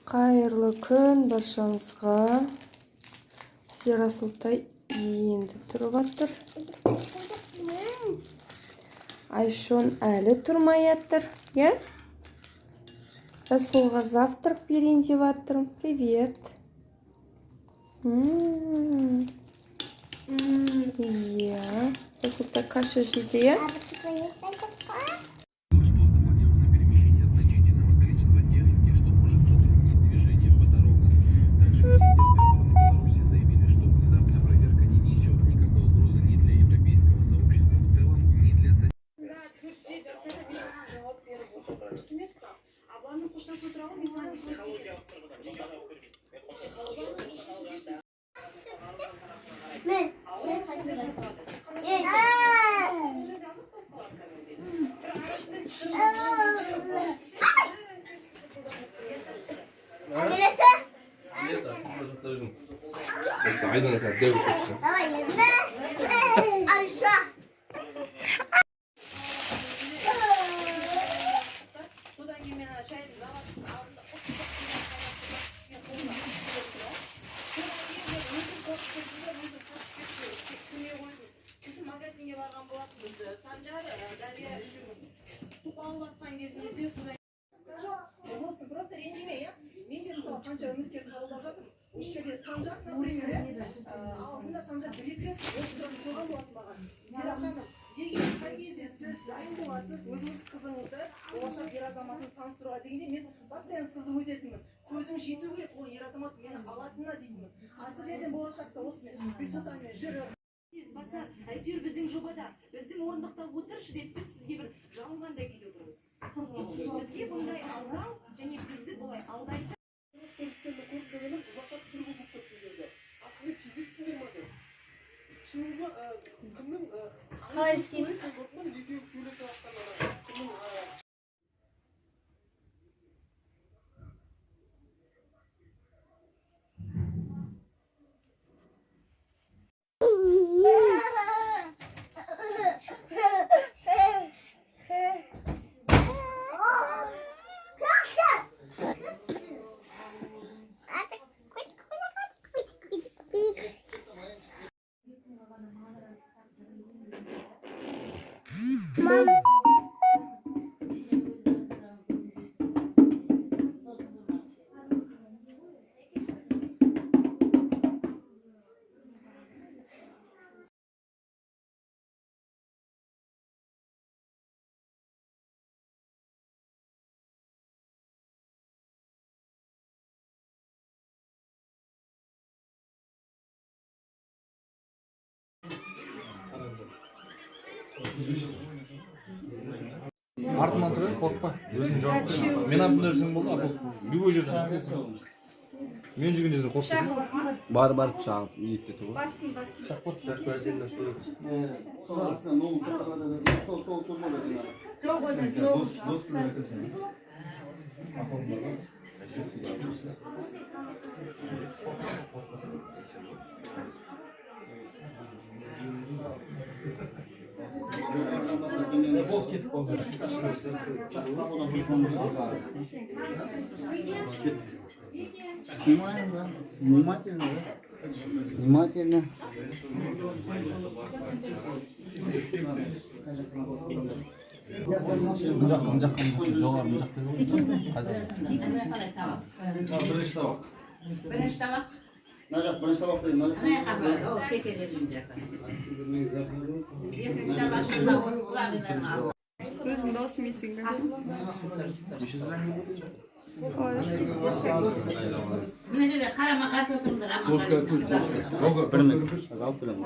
Қайырлы күн баршаңызға. Расултай енді тұрып атыр. Айшон әлі тұрмай атыр. Расулға завтрак берейін деп атырмын. Привет. Расултай каша жейді, Просто ренжіме, мен де мысалы қанша үміткер қабылдап жатырмын. Осы жерде Санжар, например, алдында Санжар бір-екі рет осыдан қойған болатын маған. Дира ханым, егер қай кезде сіз дайын боласыз, өзіңіз қызыңызды болашақ ер азаматын таныстыруға дегенде мен постоянно сызып өтетінмін. Көзім жету керек, ол ер азамат мені алатынына деймін. А сіз ертең болашақта осымен бексұлтанмен жүріп әйтеуір біздің жобада біздің орындықта отыршы деп біз сізге бір жалынғандай күйде отырмыз. Бізге бұндай алдау және бізді бұлай алдайды. Қалай істейміз? Артынан тұрайын, қорқпа. Өзің жауап бер. Мен артында жүрсең болды, любой жерден. Мен жүрген жерден қорқпасың. Бар шағып, ниетте тұр ғой. Шақ бар, шақ бар, жерден шөлек. Дос күнін айтасың. Ақылым бар ғой. Бол кетіп қалды. Снимаем, да? Внимательно, да? Внимательно. Мұнжақ жоғары мұнжақ деді ғой. Бірінші табақ. Бірінші табақ. Нажақ, бірінші табақ дейді. Ол шекер жерінде. Екінші табақ шында осы құлағынан ал. Өзің дауыс мейсің бе? Мына жерде қарама-қарсы отырыңдар. Доска, доска. Бір минут. Азалып білем.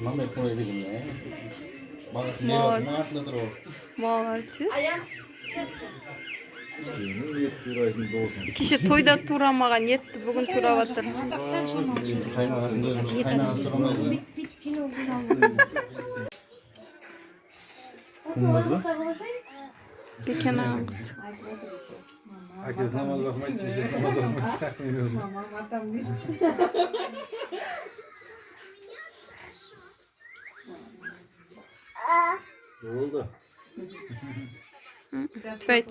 Маңдай қой деген де. Бағасын беріп, мағасында тұр ол. Молодец. Кеше Кеше тойда турамаған етті бүгін турап атыр. Қайнағасын тұрамайды. Бекен ағыз. әкесі намаз оқымайды, шешесі намаз оқымайды, тақтымен өлді. Болды. Тпай.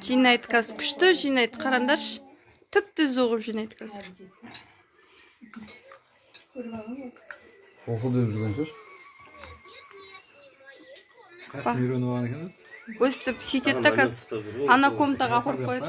Жинайды қазір күшті жинайды, қараңдаршы. Түп-түз оғып жинайды қазір. Оқу деп жүрген шығар. Қашан үйреніп алған екен? Өстіп сөйтеді да қазір ана комнатаға апарып қояды.